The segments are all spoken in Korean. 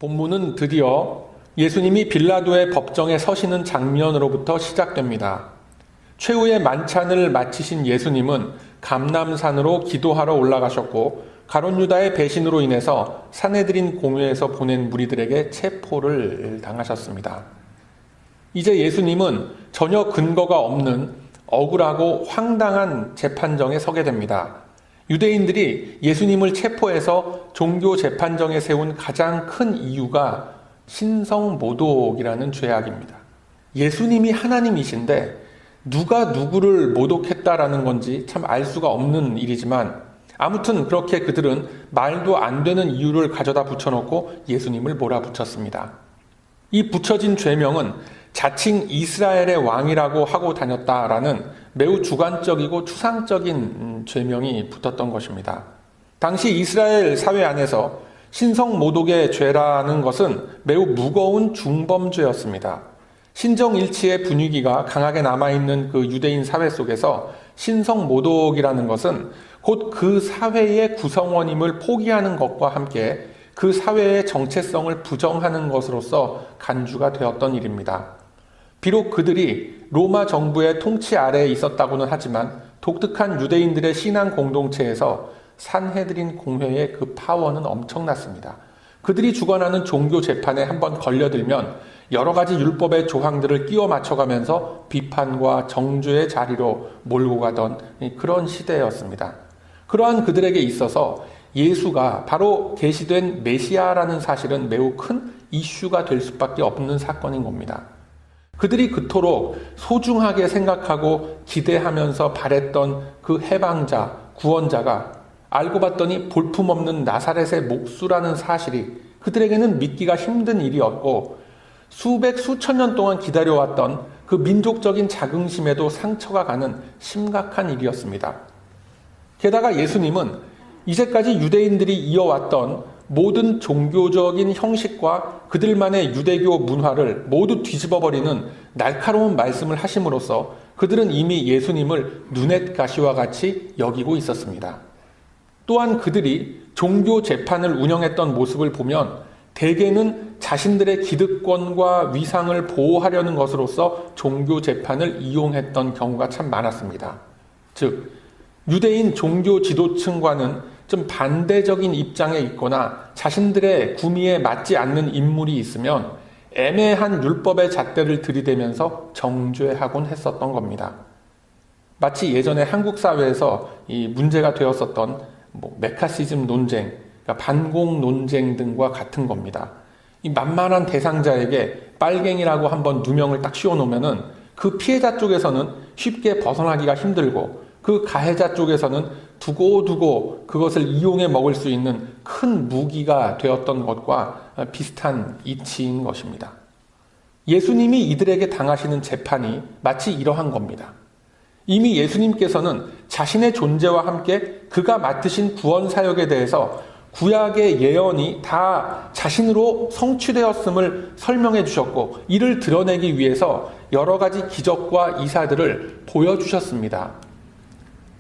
본문은 드디어 예수님이 빌라도의 법정에 서시는 장면으로부터 시작됩니다. 최후의 만찬을 마치신 예수님은 감람산으로 기도하러 올라가셨고 가룟 유다의 배신으로 인해서 산헤드린 공회에서 보낸 무리들에게 체포를 당하셨습니다. 이제 예수님은 전혀 근거가 없는 억울하고 황당한 재판정에 서게 됩니다. 유대인들이 예수님을 체포해서 종교 재판정에 세운 가장 큰 이유가 신성모독이라는 죄악입니다. 예수님이 하나님이신데 누가 누구를 모독했다라는 건지 참 알 수가 없는 일이지만 아무튼 그렇게 그들은 말도 안 되는 이유를 가져다 붙여놓고 예수님을 몰아붙였습니다. 이 붙여진 죄명은 자칭 이스라엘의 왕이라고 하고 다녔다라는 매우 주관적이고 추상적인 죄명이 붙었던 것입니다. 당시 이스라엘 사회 안에서 신성모독의 죄라는 것은 매우 무거운 중범죄였습니다. 신정일치의 분위기가 강하게 남아있는 그 유대인 사회 속에서 신성모독이라는 것은 곧 그 사회의 구성원임을 포기하는 것과 함께 그 사회의 정체성을 부정하는 것으로서 간주가 되었던 일입니다. 비록 그들이 로마 정부의 통치 아래에 있었다고는 하지만 독특한 유대인들의 신앙 공동체에서 산헤드린 공회의 그 파워는 엄청났습니다. 그들이 주관하는 종교 재판에 한번 걸려들면 여러 가지 율법의 조항들을 끼워 맞춰가면서 비판과 정죄의 자리로 몰고 가던 그런 시대였습니다. 그러한 그들에게 있어서 예수가 바로 계시된 메시아라는 사실은 매우 큰 이슈가 될 수밖에 없는 사건인 겁니다. 그들이 그토록 소중하게 생각하고 기대하면서 바랬던 그 해방자, 구원자가 알고 봤더니 볼품없는 나사렛의 목수라는 사실이 그들에게는 믿기가 힘든 일이었고 수백 수천 년 동안 기다려왔던 그 민족적인 자긍심에도 상처가 가는 심각한 일이었습니다. 게다가 예수님은 이제까지 유대인들이 이어왔던 모든 종교적인 형식과 그들만의 유대교 문화를 모두 뒤집어버리는 날카로운 말씀을 하심으로써 그들은 이미 예수님을 눈엣 가시와 같이 여기고 있었습니다. 또한 그들이 종교 재판을 운영했던 모습을 보면 대개는 자신들의 기득권과 위상을 보호하려는 것으로서 종교 재판을 이용했던 경우가 참 많았습니다. 즉, 유대인 종교 지도층과는 좀 반대적인 입장에 있거나 자신들의 구미에 맞지 않는 인물이 있으면 애매한 율법의 잣대를 들이대면서 정죄하곤 했었던 겁니다. 마치 예전에 한국 사회에서 이 문제가 되었었던 메카시즘 논쟁, 그러니까 반공 논쟁 등과 같은 겁니다. 이 만만한 대상자에게 빨갱이라고 한번 누명을 딱 씌워놓으면은 그 피해자 쪽에서는 쉽게 벗어나기가 힘들고 그 가해자 쪽에서는 두고두고 그것을 이용해 먹을 수 있는 큰 무기가 되었던 것과 비슷한 이치인 것입니다. 예수님이 이들에게 당하시는 재판이 마치 이러한 겁니다. 이미 예수님께서는 자신의 존재와 함께 그가 맡으신 구원 사역에 대해서 구약의 예언이 다 자신으로 성취되었음을 설명해 주셨고 이를 드러내기 위해서 여러 가지 기적과 이사들을 보여주셨습니다.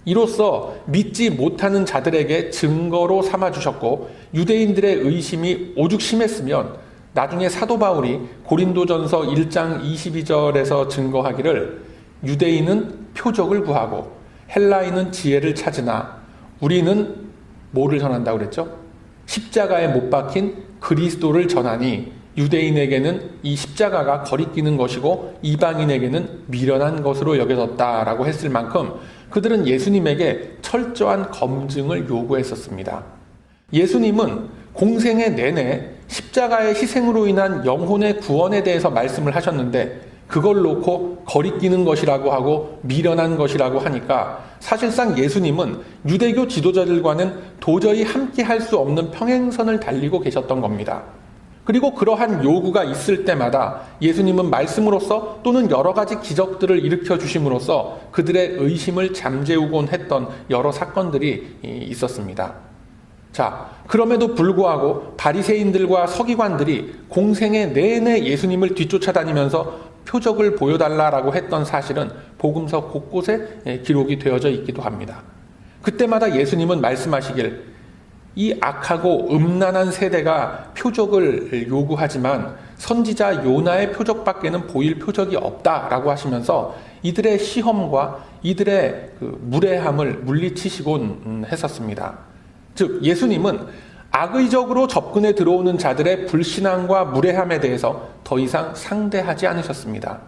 이로써 믿지 못하는 자들에게 증거로 삼아주셨고 유대인들의 의심이 오죽 심했으면 나중에 사도 바울이 고린도전서 1장 22절에서 증거하기를 유대인은 표적을 구하고 헬라인은 지혜를 찾으나 우리는 뭐를 전한다고 그랬죠? 십자가에 못 박힌 그리스도를 전하니 유대인에게는 이 십자가가 거리끼는 것이고 이방인에게는 미련한 것으로 여겨졌다라고 했을 만큼 그들은 예수님에게 철저한 검증을 요구했었습니다. 예수님은 공생의 내내 십자가의 희생으로 인한 영혼의 구원에 대해서 말씀을 하셨는데 그걸 놓고 거리끼는 것이라고 하고 미련한 것이라고 하니까 사실상 예수님은 유대교 지도자들과는 도저히 함께 할 수 없는 평행선을 달리고 계셨던 겁니다. 그리고 그러한 요구가 있을 때마다 예수님은 말씀으로써 또는 여러 가지 기적들을 일으켜 주심으로써 그들의 의심을 잠재우곤 했던 여러 사건들이 있었습니다. 자, 그럼에도 불구하고 바리새인들과 서기관들이 공생의 내내 예수님을 뒤쫓아다니면서 표적을 보여달라고 했던 사실은 복음서 곳곳에 기록이 되어져 있기도 합니다. 그때마다 예수님은 말씀하시길 이 악하고 음란한 세대가 표적을 요구하지만 선지자 요나의 표적밖에는 보일 표적이 없다라고 하시면서 이들의 시험과 이들의 무례함을 물리치시곤 했었습니다. 즉 예수님은 악의적으로 접근해 들어오는 자들의 불신앙과 무례함에 대해서 더 이상 상대하지 않으셨습니다.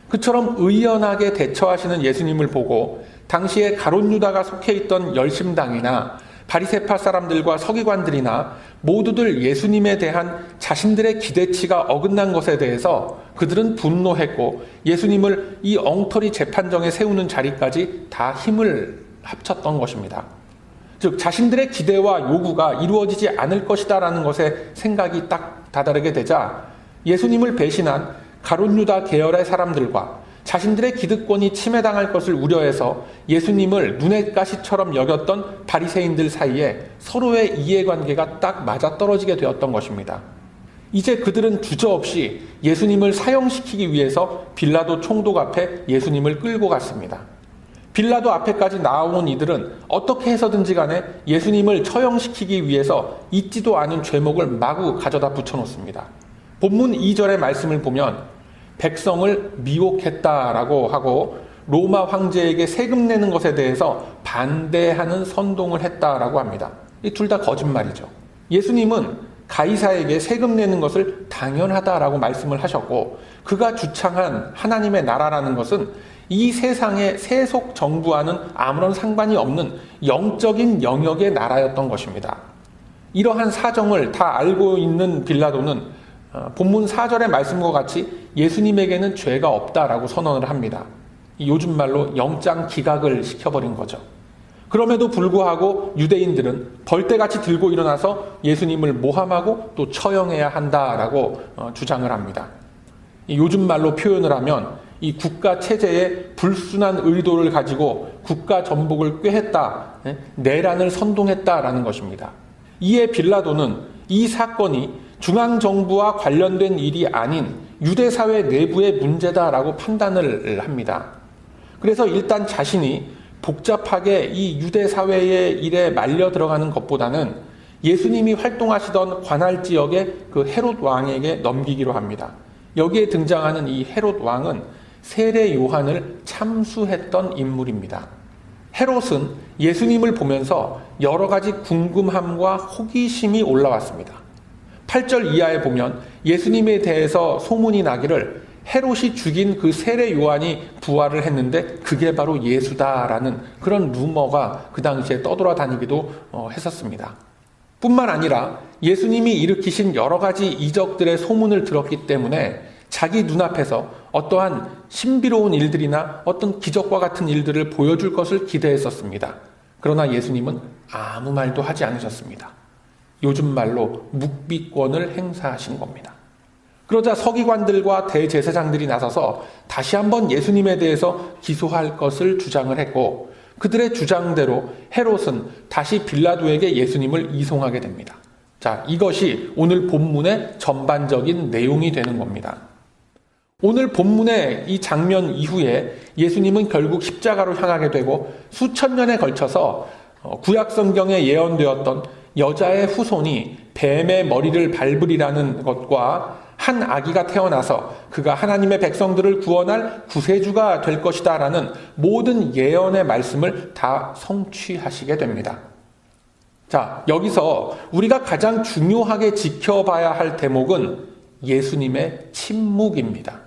그처럼 의연하게 대처하시는 예수님을 보고 당시에 가룟 유다가 속해 있던 열심당이나 바리새파 사람들과 서기관들이나 모두들 예수님에 대한 자신들의 기대치가 어긋난 것에 대해서 그들은 분노했고 예수님을 이 엉터리 재판정에 세우는 자리까지 다 힘을 합쳤던 것입니다. 즉 자신들의 기대와 요구가 이루어지지 않을 것이다라는 것에 생각이 딱 다다르게 되자 예수님을 배신한 가룟 유다 계열의 사람들과 자신들의 기득권이 침해당할 것을 우려해서 예수님을 눈의 가시처럼 여겼던 바리새인들 사이에 서로의 이해관계가 딱 맞아떨어지게 되었던 것입니다. 이제 그들은 주저없이 예수님을 사형시키기 위해서 빌라도 총독 앞에 예수님을 끌고 갔습니다. 빌라도 앞에까지 나온 이들은 어떻게 해서든지 간에 예수님을 처형시키기 위해서 있지도 않은 죄목을 마구 가져다 붙여놓습니다. 본문 2절의 말씀을 보면 백성을 미혹했다라고 하고 로마 황제에게 세금 내는 것에 대해서 반대하는 선동을 했다라고 합니다. 이 둘 다 거짓말이죠. 예수님은 가이사에게 세금 내는 것을 당연하다라고 말씀을 하셨고 그가 주창한 하나님의 나라라는 것은 이 세상의 세속 정부와는 아무런 상관이 없는 영적인 영역의 나라였던 것입니다. 이러한 사정을 다 알고 있는 빌라도는 본문 4절의 말씀과 같이 예수님에게는 죄가 없다라고 선언을 합니다. 요즘 말로 영장 기각을 시켜버린 거죠. 그럼에도 불구하고 유대인들은 벌떼같이 들고 일어나서 예수님을 모함하고 또 처형해야 한다라고 주장을 합니다. 요즘 말로 표현을 하면 이 국가 체제의 불순한 의도를 가지고 국가 전복을 꾀했다, 내란을 선동했다라는 것입니다. 이에 빌라도는 이 사건이 중앙정부와 관련된 일이 아닌 유대사회 내부의 문제다라고 판단을 합니다. 그래서 일단 자신이 복잡하게 이 유대사회의 일에 말려 들어가는 것보다는 예수님이 활동하시던 관할 지역의 그 헤롯 왕에게 넘기기로 합니다. 여기에 등장하는 이 헤롯 왕은 세례 요한을 참수했던 인물입니다. 헤롯은 예수님을 보면서 여러 가지 궁금함과 호기심이 올라왔습니다. 8절 이하에 보면 예수님에 대해서 소문이 나기를 헤롯이 죽인 그 세례 요한이 부활을 했는데 그게 바로 예수다라는 그런 루머가 그 당시에 떠돌아다니기도 했었습니다. 뿐만 아니라 예수님이 일으키신 여러 가지 이적들의 소문을 들었기 때문에 자기 눈앞에서 어떠한 신비로운 일들이나 어떤 기적과 같은 일들을 보여줄 것을 기대했었습니다. 그러나 예수님은 아무 말도 하지 않으셨습니다. 요즘 말로 묵비권을 행사하신 겁니다. 그러자 서기관들과 대제사장들이 나서서 다시 한번 예수님에 대해서 기소할 것을 주장을 했고 그들의 주장대로 헤롯은 다시 빌라도에게 예수님을 이송하게 됩니다. 자, 이것이 오늘 본문의 전반적인 내용이 되는 겁니다. 오늘 본문의 이 장면 이후에 예수님은 결국 십자가로 향하게 되고 수천 년에 걸쳐서 구약 성경에 예언되었던 여자의 후손이 뱀의 머리를 밟으리라는 것과 한 아기가 태어나서 그가 하나님의 백성들을 구원할 구세주가 될 것이다라는 모든 예언의 말씀을 다 성취하시게 됩니다. 자, 여기서 우리가 가장 중요하게 지켜봐야 할 대목은 예수님의 침묵입니다.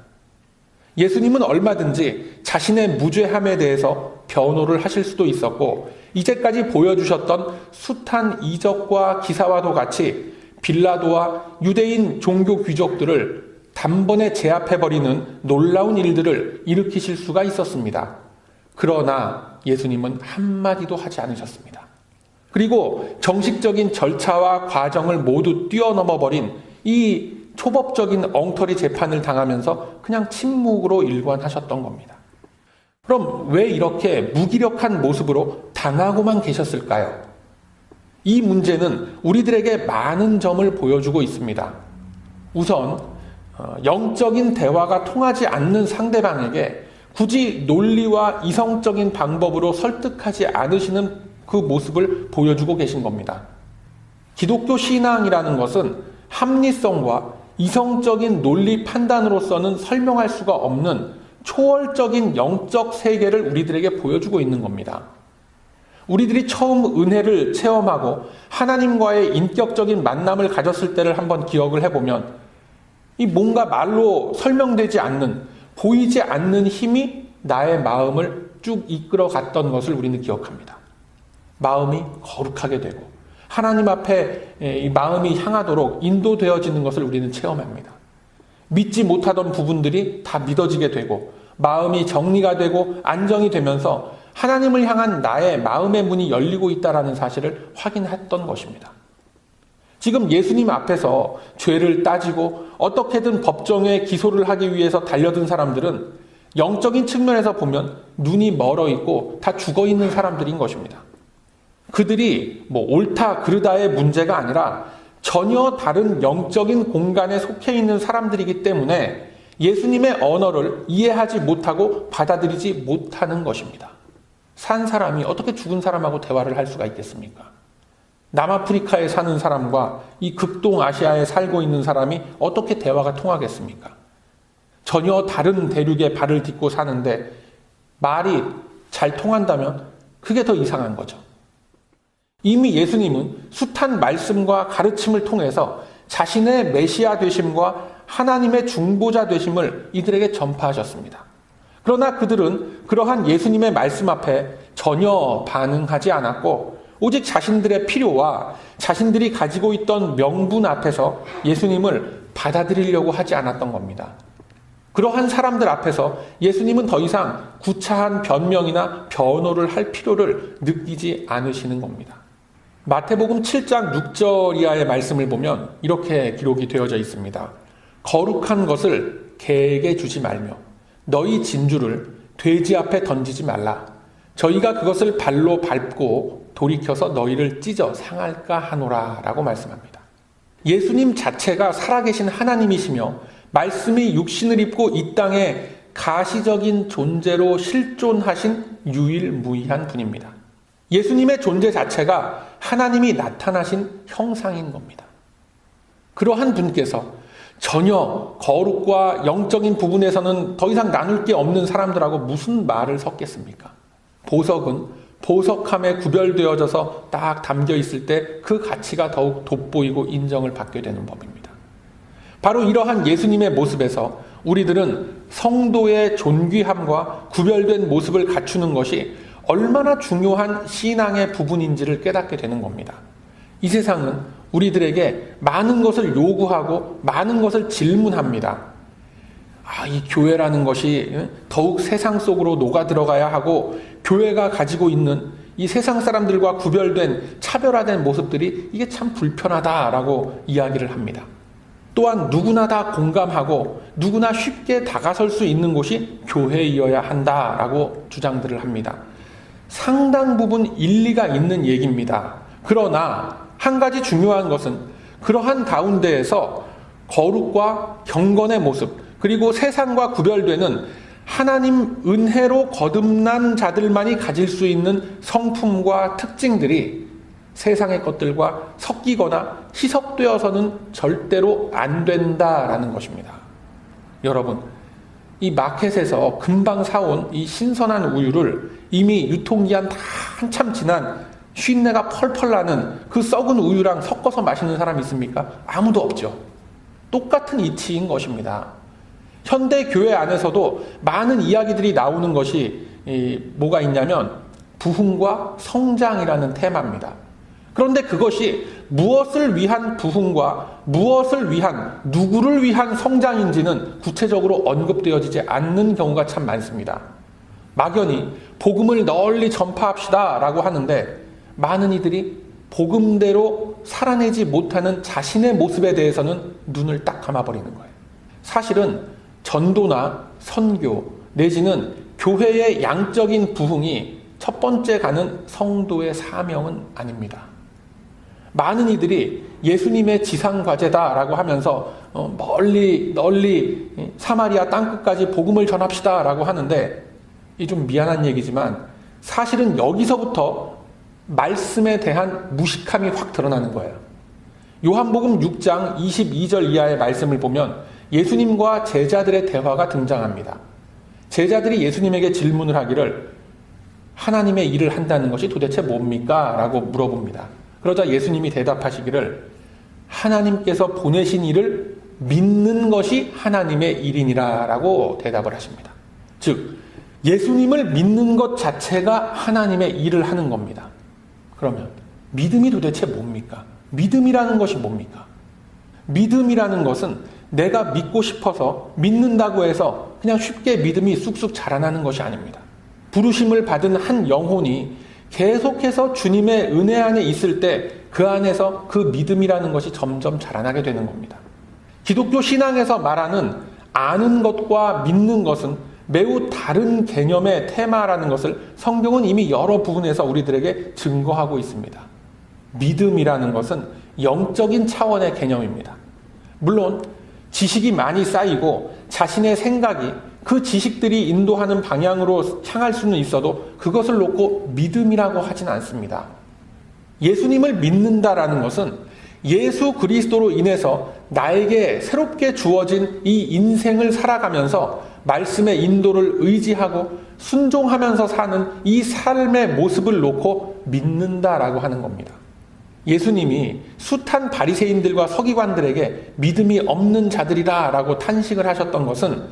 예수님은 얼마든지 자신의 무죄함에 대해서 변호를 하실 수도 있었고 이제까지 보여주셨던 숱한 이적과 기사와도 같이 빌라도와 유대인 종교 귀족들을 단번에 제압해버리는 놀라운 일들을 일으키실 수가 있었습니다. 그러나 예수님은 한마디도 하지 않으셨습니다. 그리고 정식적인 절차와 과정을 모두 뛰어넘어버린 이 초법적인 엉터리 재판을 당하면서 그냥 침묵으로 일관하셨던 겁니다. 그럼 왜 이렇게 무기력한 모습으로 당하고만 계셨을까요? 이 문제는 우리들에게 많은 점을 보여주고 있습니다. 우선 영적인 대화가 통하지 않는 상대방에게 굳이 논리와 이성적인 방법으로 설득하지 않으시는 그 모습을 보여주고 계신 겁니다. 기독교 신앙이라는 것은 합리성과 이성적인 논리 판단으로서는 설명할 수가 없는 초월적인 영적 세계를 우리들에게 보여주고 있는 겁니다. 우리들이 처음 은혜를 체험하고 하나님과의 인격적인 만남을 가졌을 때를 한번 기억을 해보면 이 뭔가 말로 설명되지 않는, 보이지 않는 힘이 나의 마음을 쭉 이끌어 갔던 것을 우리는 기억합니다. 마음이 거룩하게 되고 하나님 앞에 이 마음이 향하도록 인도되어지는 것을 우리는 체험합니다. 믿지 못하던 부분들이 다 믿어지게 되고 마음이 정리가 되고 안정이 되면서 하나님을 향한 나의 마음의 문이 열리고 있다는 사실을 확인했던 것입니다. 지금 예수님 앞에서 죄를 따지고 어떻게든 법정에 기소를 하기 위해서 달려든 사람들은 영적인 측면에서 보면 눈이 멀어 있고 다 죽어 있는 사람들인 것입니다. 그들이 옳다 그르다의 문제가 아니라 전혀 다른 영적인 공간에 속해 있는 사람들이기 때문에 예수님의 언어를 이해하지 못하고 받아들이지 못하는 것입니다. 산 사람이 어떻게 죽은 사람하고 대화를 할 수가 있겠습니까? 남아프리카에 사는 사람과 이 극동아시아에 살고 있는 사람이 어떻게 대화가 통하겠습니까? 전혀 다른 대륙에 발을 딛고 사는데 말이 잘 통한다면 그게 더 이상한 거죠. 이미 예수님은 숱한 말씀과 가르침을 통해서 자신의 메시아 되심과 하나님의 중보자 되심을 이들에게 전파하셨습니다. 그러나 그들은 그러한 예수님의 말씀 앞에 전혀 반응하지 않았고 오직 자신들의 필요와 자신들이 가지고 있던 명분 앞에서 예수님을 받아들이려고 하지 않았던 겁니다. 그러한 사람들 앞에서 예수님은 더 이상 구차한 변명이나 변호를 할 필요를 느끼지 않으시는 겁니다. 마태복음 7장 6절 이하의 말씀을 보면 이렇게 기록이 되어져 있습니다. 거룩한 것을 개에게 주지 말며 너희 진주를 돼지 앞에 던지지 말라. 저희가 그것을 발로 밟고 돌이켜서 너희를 찢어 상할까 하노라 라고 말씀합니다. 예수님 자체가 살아계신 하나님이시며 말씀이 육신을 입고 이 땅에 가시적인 존재로 실존하신 유일무이한 분입니다. 예수님의 존재 자체가 하나님이 나타나신 형상인 겁니다. 그러한 분께서 전혀 거룩과 영적인 부분에서는 더 이상 나눌 게 없는 사람들하고 무슨 말을 섞겠습니까? 보석은 보석함에 구별되어져서 딱 담겨 있을 때 그 가치가 더욱 돋보이고 인정을 받게 되는 법입니다. 바로 이러한 예수님의 모습에서 우리들은 성도의 존귀함과 구별된 모습을 갖추는 것이 얼마나 중요한 신앙의 부분인지를 깨닫게 되는 겁니다. 이 세상은 우리들에게 많은 것을 요구하고 많은 것을 질문합니다. 이 교회라는 것이 더욱 세상 속으로 녹아 들어가야 하고 교회가 가지고 있는 이 세상 사람들과 구별된 차별화된 모습들이 이게 참 불편하다라고 이야기를 합니다. 또한 누구나 다 공감하고 누구나 쉽게 다가설 수 있는 곳이 교회이어야 한다라고 주장들을 합니다. 상당 부분 일리가 있는 얘기입니다. 그러나 한 가지 중요한 것은 그러한 가운데에서 거룩과 경건의 모습 그리고 세상과 구별되는 하나님 은혜로 거듭난 자들만이 가질 수 있는 성품과 특징들이 세상의 것들과 섞이거나 희석되어서는 절대로 안 된다라는 것입니다. 여러분, 이 마켓에서 금방 사온 이 신선한 우유를 이미 유통기한 다 한참 지난 쉰내가 펄펄 나는 그 썩은 우유랑 섞어서 마시는 사람이 있습니까? 아무도 없죠. 똑같은 이치인 것입니다. 현대 교회 안에서도 많은 이야기들이 나오는 것이 뭐가 있냐면 부흥과 성장이라는 테마입니다. 그런데 그것이 무엇을 위한 부흥과 무엇을 위한 누구를 위한 성장인지는 구체적으로 언급되어지지 않는 경우가 참 많습니다. 막연히 복음을 널리 전파합시다 라고 하는데 많은 이들이 복음대로 살아내지 못하는 자신의 모습에 대해서는 눈을 딱 감아버리는 거예요. 사실은 전도나 선교 내지는 교회의 양적인 부흥이 첫 번째 가는 성도의 사명은 아닙니다. 많은 이들이 예수님의 지상과제다라고 하면서 널리 사마리아 땅끝까지 복음을 전합시다라고 하는데 이 좀 미안한 얘기지만 사실은 여기서부터 말씀에 대한 무식함이 확 드러나는 거예요. 요한복음 6장 22절 이하의 말씀을 보면 예수님과 제자들의 대화가 등장합니다. 제자들이 예수님에게 질문을 하기를 하나님의 일을 한다는 것이 도대체 뭡니까? 라고 물어봅니다. 그러자 예수님이 대답하시기를 하나님께서 보내신 일을 믿는 것이 하나님의 일이니라 라고 대답을 하십니다. 즉 예수님을 믿는 것 자체가 하나님의 일을 하는 겁니다. 그러면 믿음이 도대체 뭡니까? 믿음이라는 것이 뭡니까? 믿음이라는 것은 내가 믿고 싶어서 믿는다고 해서 그냥 쉽게 믿음이 쑥쑥 자라나는 것이 아닙니다. 부르심을 받은 한 영혼이 계속해서 주님의 은혜 안에 있을 때 그 안에서 그 믿음이라는 것이 점점 자라나게 되는 겁니다. 기독교 신앙에서 말하는 아는 것과 믿는 것은 매우 다른 개념의 테마라는 것을 성경은 이미 여러 부분에서 우리들에게 증거하고 있습니다. 믿음이라는 것은 영적인 차원의 개념입니다. 물론 지식이 많이 쌓이고 자신의 생각이 그 지식들이 인도하는 방향으로 향할 수는 있어도 그것을 놓고 믿음이라고 하진 않습니다. 예수님을 믿는다라는 것은 예수 그리스도로 인해서 나에게 새롭게 주어진 이 인생을 살아가면서 말씀의 인도를 의지하고 순종하면서 사는 이 삶의 모습을 놓고 믿는다라고 하는 겁니다. 예수님이 숱한 바리새인들과 서기관들에게 믿음이 없는 자들이라라고 탄식을 하셨던 것은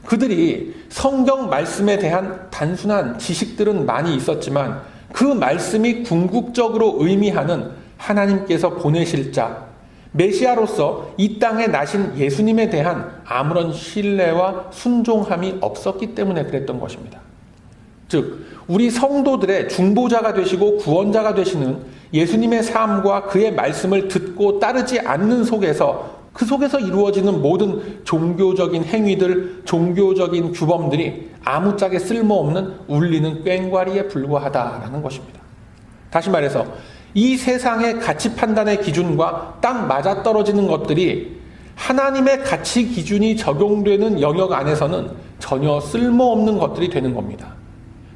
그들이 성경 말씀에 대한 단순한 지식들은 많이 있었지만 그 말씀이 궁극적으로 의미하는 하나님께서 보내실 자, 메시아로서 이 땅에 나신 예수님에 대한 아무런 신뢰와 순종함이 없었기 때문에 그랬던 것입니다. 즉 우리 성도들의 중보자가 되시고 구원자가 되시는 예수님의 삶과 그의 말씀을 듣고 따르지 않는 속에서 그 속에서 이루어지는 모든 종교적인 행위들, 종교적인 규범들이 아무짝에 쓸모없는 울리는 꽹과리에 불과하다라는 것입니다. 다시 말해서 이 세상의 가치 판단의 기준과 딱 맞아떨어지는 것들이 하나님의 가치 기준이 적용되는 영역 안에서는 전혀 쓸모없는 것들이 되는 겁니다.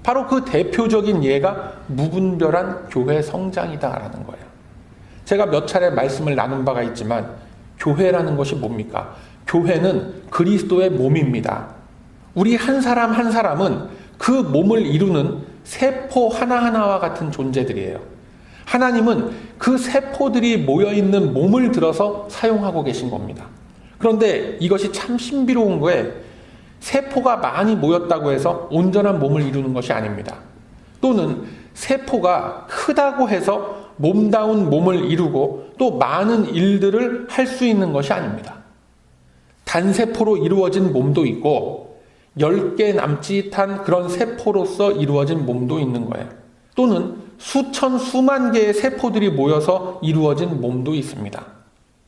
바로 그 대표적인 예가 무분별한 교회 성장이다라는 거예요. 제가 몇 차례 말씀을 나눈 바가 있지만 교회라는 것이 뭡니까? 교회는 그리스도의 몸입니다. 우리 한 사람 한 사람은 그 몸을 이루는 세포 하나하나와 같은 존재들이에요. 하나님은 그 세포들이 모여있는 몸을 들어서 사용하고 계신 겁니다. 그런데 이것이 참 신비로운 거에 세포가 많이 모였다고 해서 온전한 몸을 이루는 것이 아닙니다. 또는 세포가 크다고 해서 몸다운 몸을 이루고 또 많은 일들을 할 수 있는 것이 아닙니다. 단세포로 이루어진 몸도 있고 10개 남짓한 그런 세포로서 이루어진 몸도 있는 거예요. 또는 수천 수만 개의 세포들이 모여서 이루어진 몸도 있습니다.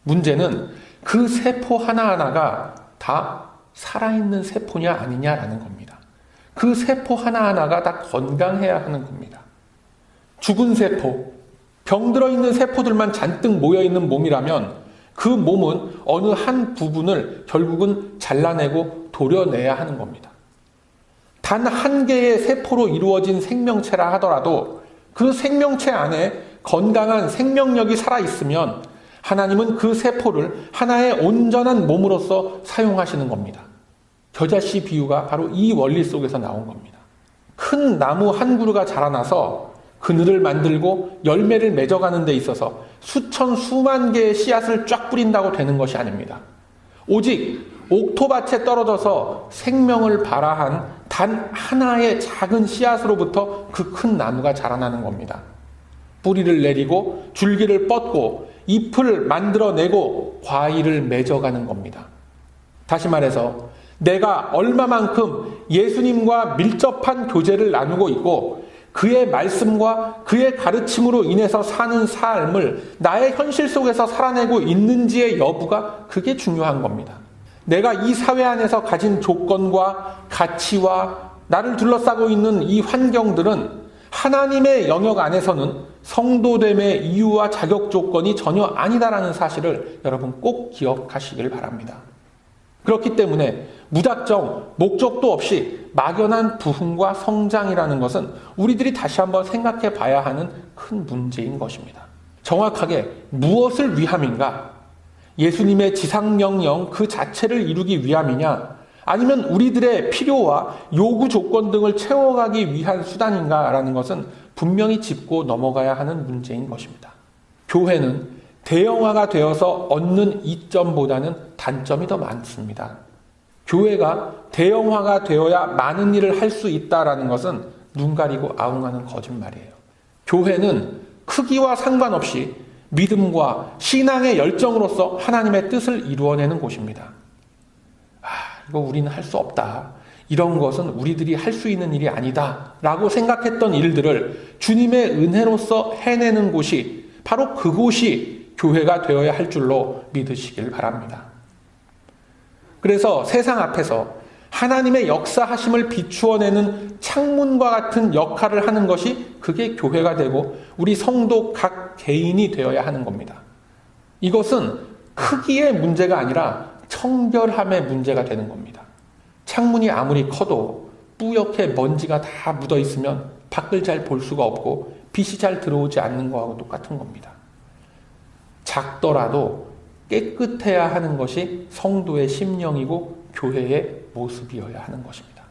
문제는 그 세포 하나하나가 다 살아있는 세포냐 아니냐라는 겁니다. 그 세포 하나하나가 다 건강해야 하는 겁니다. 죽은 세포, 병들어 있는 세포들만 잔뜩 모여있는 몸이라면 그 몸은 어느 한 부분을 결국은 잘라내고 도려내야 하는 겁니다. 단 한 개의 세포로 이루어진 생명체라 하더라도 그 생명체 안에 건강한 생명력이 살아있으면 하나님은 그 세포를 하나의 온전한 몸으로서 사용하시는 겁니다. 겨자씨 비유가 바로 이 원리 속에서 나온 겁니다. 큰 나무 한 그루가 자라나서 그늘을 만들고 열매를 맺어가는 데 있어서 수천 수만 개의 씨앗을 쫙 뿌린다고 되는 것이 아닙니다. 오직 옥토밭에 떨어져서 생명을 발화한 단 하나의 작은 씨앗으로부터 그 큰 나무가 자라나는 겁니다. 뿌리를 내리고 줄기를 뻗고 잎을 만들어내고 과일을 맺어가는 겁니다. 다시 말해서 내가 얼마만큼 예수님과 밀접한 교제를 나누고 있고 그의 말씀과 그의 가르침으로 인해서 사는 삶을 나의 현실 속에서 살아내고 있는지의 여부가 그게 중요한 겁니다. 내가 이 사회 안에서 가진 조건과 가치와 나를 둘러싸고 있는 이 환경들은 하나님의 영역 안에서는 성도됨의 이유와 자격 조건이 전혀 아니다라는 사실을 여러분 꼭 기억하시길 바랍니다. 그렇기 때문에 무작정 목적도 없이 막연한 부흥과 성장이라는 것은 우리들이 다시 한번 생각해 봐야 하는 큰 문제인 것입니다. 정확하게 무엇을 위함인가? 예수님의 지상명령 그 자체를 이루기 위함이냐? 아니면 우리들의 필요와 요구 조건 등을 채워가기 위한 수단인가라는 것은 분명히 짚고 넘어가야 하는 문제인 것입니다. 교회는 대형화가 되어서 얻는 이점보다는 단점이 더 많습니다. 교회가 대형화가 되어야 많은 일을 할 수 있다라는 것은 눈 가리고 아웅하는 거짓말이에요. 교회는 크기와 상관없이 믿음과 신앙의 열정으로서 하나님의 뜻을 이루어내는 곳입니다. 이거 우리는 할 수 없다. 이런 것은 우리들이 할 수 있는 일이 아니다. 라고 생각했던 일들을 주님의 은혜로서 해내는 곳이 바로 그곳이 교회가 되어야 할 줄로 믿으시길 바랍니다. 그래서 세상 앞에서 하나님의 역사하심을 비추어내는 창문과 같은 역할을 하는 것이 그게 교회가 되고 우리 성도 각 개인이 되어야 하는 겁니다. 이것은 크기의 문제가 아니라 청결함의 문제가 되는 겁니다. 창문이 아무리 커도 뿌옇게 먼지가 다 묻어 있으면 밖을 잘 볼 수가 없고 빛이 잘 들어오지 않는 거하고 똑같은 겁니다. 작더라도 깨끗해야 하는 것이 성도의 심령이고 교회의 모습이어야 하는 것입니다.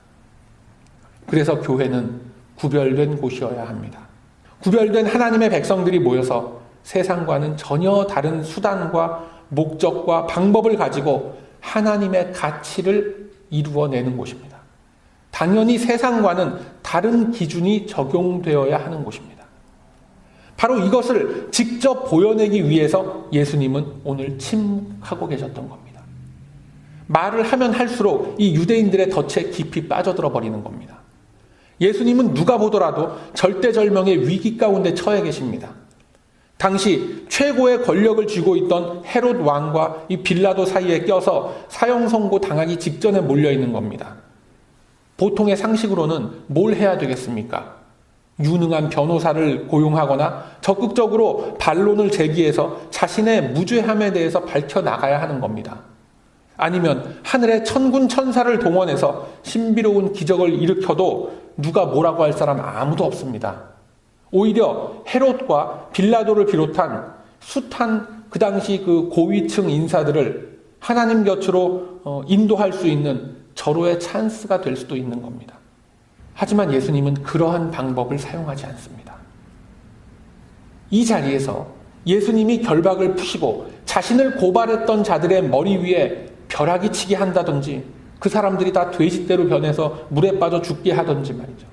그래서 교회는 구별된 곳이어야 합니다. 구별된 하나님의 백성들이 모여서 세상과는 전혀 다른 수단과 목적과 방법을 가지고 하나님의 가치를 이루어내는 곳입니다. 당연히 세상과는 다른 기준이 적용되어야 하는 곳입니다. 바로 이것을 직접 보여내기 위해서 예수님은 오늘 침묵하고 계셨던 겁니다. 말을 하면 할수록 이 유대인들의 덫에 깊이 빠져들어 버리는 겁니다. 예수님은 누가 보더라도 절대절명의 위기 가운데 처해 계십니다. 당시 최고의 권력을 쥐고 있던 헤롯 왕과 이 빌라도 사이에 껴서 사형 선고 당하기 직전에 몰려 있는 겁니다. 보통의 상식으로는 뭘 해야 되겠습니까? 유능한 변호사를 고용하거나 적극적으로 반론을 제기해서 자신의 무죄함에 대해서 밝혀나가야 하는 겁니다. 아니면 하늘의 천군 천사를 동원해서 신비로운 기적을 일으켜도 누가 뭐라고 할 사람 아무도 없습니다. 오히려 헤롯과 빌라도를 비롯한 숱한 그 당시 그 고위층 인사들을 하나님 곁으로 인도할 수 있는 절호의 찬스가 될 수도 있는 겁니다. 하지만 예수님은 그러한 방법을 사용하지 않습니다. 이 자리에서 예수님이 결박을 푸시고 자신을 고발했던 자들의 머리 위에 벼락이 치게 한다든지 그 사람들이 다 돼지떼로 변해서 물에 빠져 죽게 하든지 말이죠.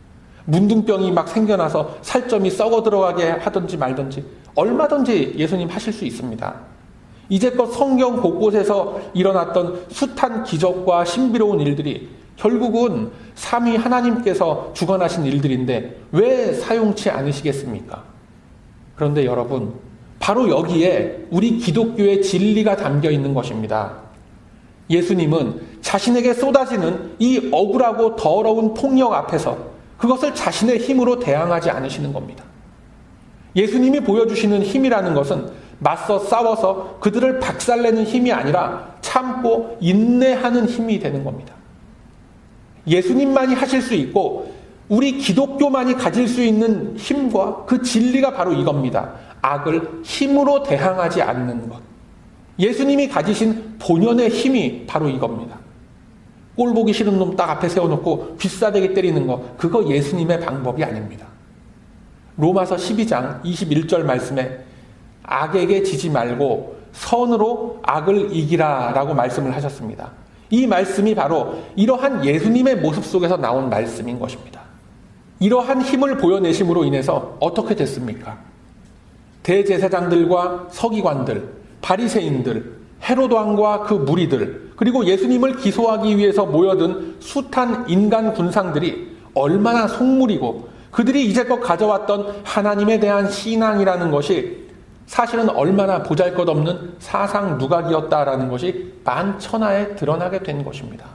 문둥병이 막 생겨나서 살점이 썩어 들어가게 하든지 말든지 얼마든지 예수님 하실 수 있습니다. 이제껏 성경 곳곳에서 일어났던 숱한 기적과 신비로운 일들이 결국은 삼위 하나님께서 주관하신 일들인데 왜 사용치 않으시겠습니까? 그런데 여러분, 바로 여기에 우리 기독교의 진리가 담겨 있는 것입니다. 예수님은 자신에게 쏟아지는 이 억울하고 더러운 폭력 앞에서 그것을 자신의 힘으로 대항하지 않으시는 겁니다. 예수님이 보여주시는 힘이라는 것은 맞서 싸워서 그들을 박살내는 힘이 아니라 참고 인내하는 힘이 되는 겁니다. 예수님만이 하실 수 있고 우리 기독교만이 가질 수 있는 힘과 그 진리가 바로 이겁니다. 악을 힘으로 대항하지 않는 것. 예수님이 가지신 본연의 힘이 바로 이겁니다. 꼴 보기 싫은 놈 딱 앞에 세워놓고 귀싸대기 때리는 거, 그거 예수님의 방법이 아닙니다. 로마서 12장 21절 말씀에 악에게 지지 말고 선으로 악을 이기라 라고 말씀을 하셨습니다. 이 말씀이 바로 이러한 예수님의 모습 속에서 나온 말씀인 것입니다. 이러한 힘을 보여내심으로 인해서 어떻게 됐습니까? 대제사장들과 서기관들, 바리새인들, 헤롯 왕과 그 무리들, 그리고 예수님을 기소하기 위해서 모여든 숱한 인간 군상들이 얼마나 속물이고 그들이 이제껏 가져왔던 하나님에 대한 신앙이라는 것이 사실은 얼마나 보잘것없는 사상 누각이었다라는 것이 만천하에 드러나게 된 것입니다.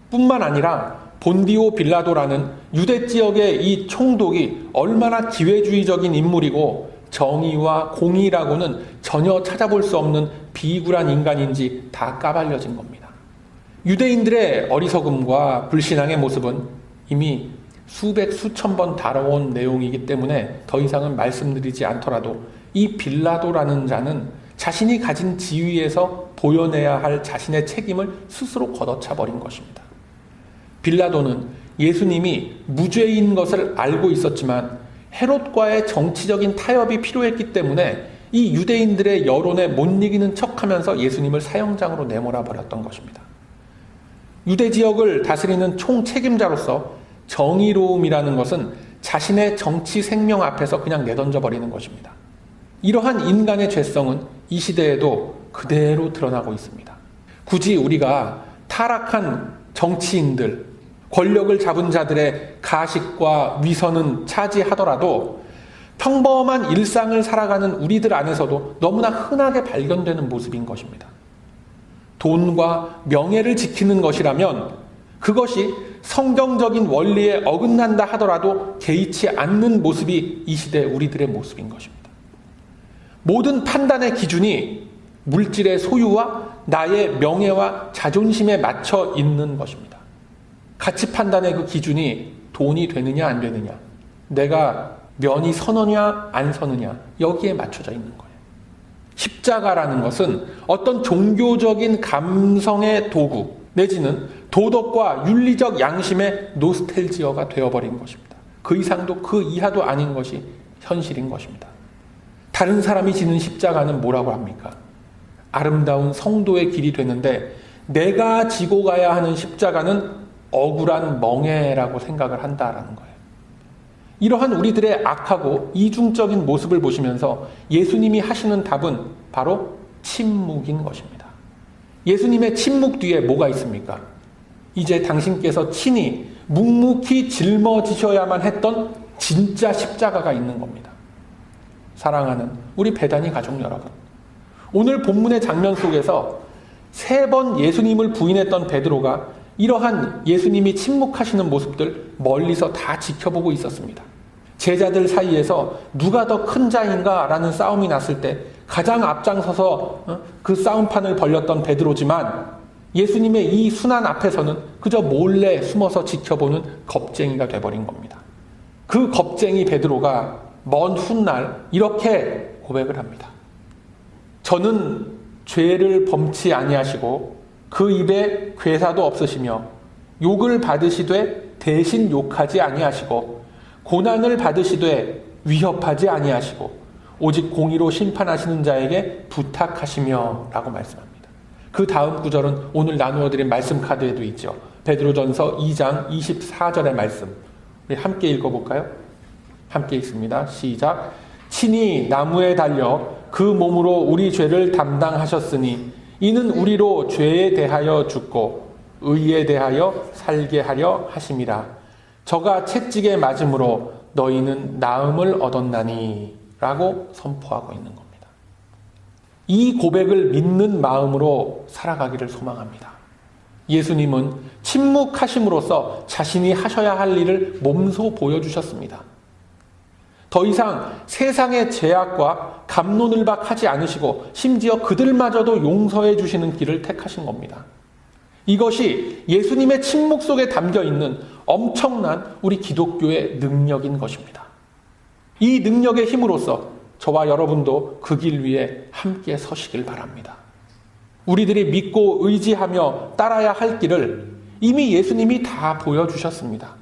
뿐만 아니라 본디오 빌라도라는 유대 지역의 이 총독이 얼마나 기회주의적인 인물이고 정의와 공의라고는 전혀 찾아볼 수 없는 비굴한 인간인지 다 까발려진 겁니다. 유대인들의 어리석음과 불신앙의 모습은 이미 수백 수천 번 다뤄온 내용이기 때문에 더 이상은 말씀드리지 않더라도 이 빌라도라는 자는 자신이 가진 지위에서 보여내야 할 자신의 책임을 스스로 걷어차 버린 것입니다. 빌라도는 예수님이 무죄인 것을 알고 있었지만 헤롯과의 정치적인 타협이 필요했기 때문에 이 유대인들의 여론에 못 이기는 척하면서 예수님을 사형장으로 내몰아 버렸던 것입니다. 유대 지역을 다스리는 총책임자로서 정의로움이라는 것은 자신의 정치 생명 앞에서 그냥 내던져 버리는 것입니다. 이러한 인간의 죄성은 이 시대에도 그대로 드러나고 있습니다. 굳이 우리가 타락한 정치인들, 권력을 잡은 자들의 가식과 위선은 차지하더라도 평범한 일상을 살아가는 우리들 안에서도 너무나 흔하게 발견되는 모습인 것입니다. 돈과 명예를 지키는 것이라면 그것이 성경적인 원리에 어긋난다 하더라도 개의치 않는 모습이 이 시대 우리들의 모습인 것입니다. 모든 판단의 기준이 물질의 소유와 나의 명예와 자존심에 맞춰 있는 것입니다. 가치 판단의 그 기준이 돈이 되느냐 안 되느냐, 내가 면이 서느냐 안 서느냐, 여기에 맞춰져 있는 거예요. 십자가라는 것은 어떤 종교적인 감성의 도구 내지는 도덕과 윤리적 양심의 노스텔지어가 되어버린 것입니다. 그 이상도 그 이하도 아닌 것이 현실인 것입니다. 다른 사람이 지는 십자가는 뭐라고 합니까? 아름다운 성도의 길이 되는데 내가 지고 가야 하는 십자가는 억울한 멍해라고 생각을 한다라는 거예요. 이러한 우리들의 악하고 이중적인 모습을 보시면서 예수님이 하시는 답은 바로 침묵인 것입니다. 예수님의 침묵 뒤에 뭐가 있습니까? 이제 당신께서 친히 묵묵히 짊어지셔야만 했던 진짜 십자가가 있는 겁니다. 사랑하는 우리 베다니 가족 여러분, 오늘 본문의 장면 속에서 3번 예수님을 부인했던 베드로가 이러한 예수님이 침묵하시는 모습들 멀리서 다 지켜보고 있었습니다. 제자들 사이에서 누가 더 큰 자인가 라는 싸움이 났을 때 가장 앞장서서 그 싸움판을 벌였던 베드로지만 예수님의 이 순환 앞에서는 그저 몰래 숨어서 지켜보는 겁쟁이가 돼버린 겁니다. 그 겁쟁이 베드로가 먼 훗날 이렇게 고백을 합니다. 저는 죄를 범치 아니하시고 그 입에 괴사도 없으시며 욕을 받으시되 대신 욕하지 아니하시고 고난을 받으시되 위협하지 아니하시고 오직 공의로 심판하시는 자에게 부탁하시며 라고 말씀합니다. 그 다음 구절은 오늘 나누어드린 말씀 카드에도 있죠. 베드로전서 2장 24절의 말씀, 우리 함께 읽어볼까요? 함께 읽습니다. 시작. 친히 나무에 달려 그 몸으로 우리 죄를 담당하셨으니 이는 우리로 죄에 대하여 죽고 의에 대하여 살게 하려 하심이라. 저가 채찍에 맞음으로 너희는 나음을 얻었나니 라고 선포하고 있는 겁니다. 이 고백을 믿는 마음으로 살아가기를 소망합니다. 예수님은 침묵하심으로써 자신이 하셔야 할 일을 몸소 보여주셨습니다. 더 이상 세상의 죄악과 갑론을박하지 않으시고 심지어 그들마저도 용서해 주시는 길을 택하신 겁니다. 이것이 예수님의 침묵 속에 담겨있는 엄청난 우리 기독교의 능력인 것입니다. 이 능력의 힘으로써 저와 여러분도 그 길 위에 함께 서시길 바랍니다. 우리들이 믿고 의지하며 따라야 할 길을 이미 예수님이 다 보여주셨습니다.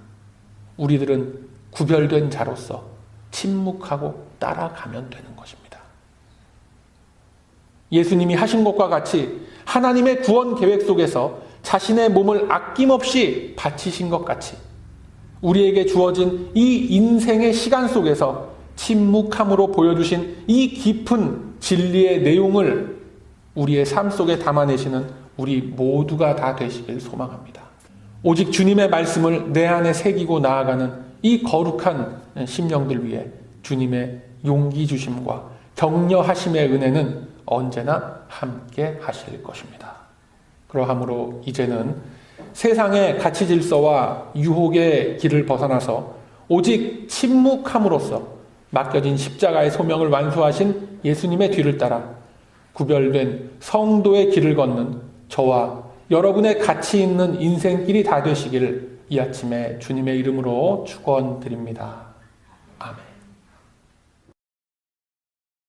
우리들은 구별된 자로서 침묵하고 따라가면 되는 것입니다. 예수님이 하신 것과 같이 하나님의 구원 계획 속에서 자신의 몸을 아낌없이 바치신 것 같이 우리에게 주어진 이 인생의 시간 속에서 침묵함으로 보여주신 이 깊은 진리의 내용을 우리의 삶 속에 담아내시는 우리 모두가 다 되시길 소망합니다. 오직 주님의 말씀을 내 안에 새기고 나아가는 이 거룩한 심령들 위해 주님의 용기 주심과 격려하심의 은혜는 언제나 함께 하실 것입니다. 그러하므로 이제는 세상의 가치 질서와 유혹의 길을 벗어나서 오직 침묵함으로써 맡겨진 십자가의 소명을 완수하신 예수님의 뒤를 따라 구별된 성도의 길을 걷는 저와 여러분의 가치 있는 인생길이 다 되시길 이 아침에 주님의 이름으로 축원드립니다. 아멘.